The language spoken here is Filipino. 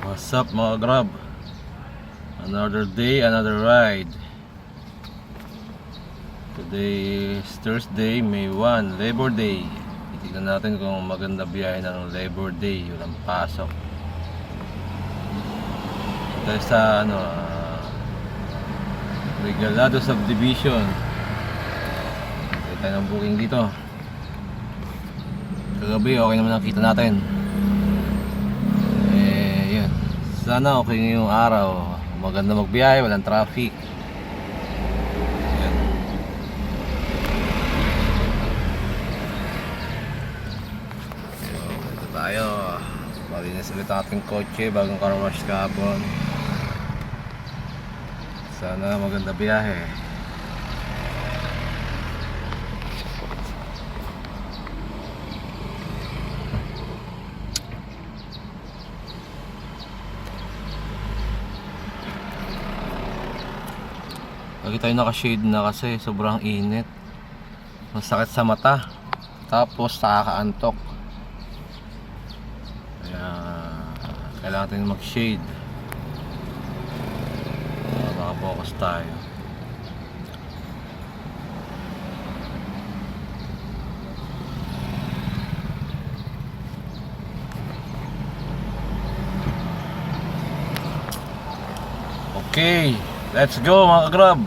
What's up mga grab? Another day, another ride. Today is Thursday, May 1, Labor Day. Titignan natin kung maganda biyahe ng Labor Day. Walang pasok. Dahil sa Regalado Subdivision. May tayo ng booking dito. Kagabi okay naman nakita natin. Yun. Sana okay ngayong araw. Maganda magbiyahe, walang traffic. Yan. Ito tayo. Malinis ulit ang ating kotse, bagong car wash kahapon. Sana maganda biyahe. Lagi tayo naka-shade na kasi sobrang init. Masakit sa mata. Tapos nakakaantok. Kaya kailangan natin mag-shade. Maka-focus tayo. Okay, let's go mga grab.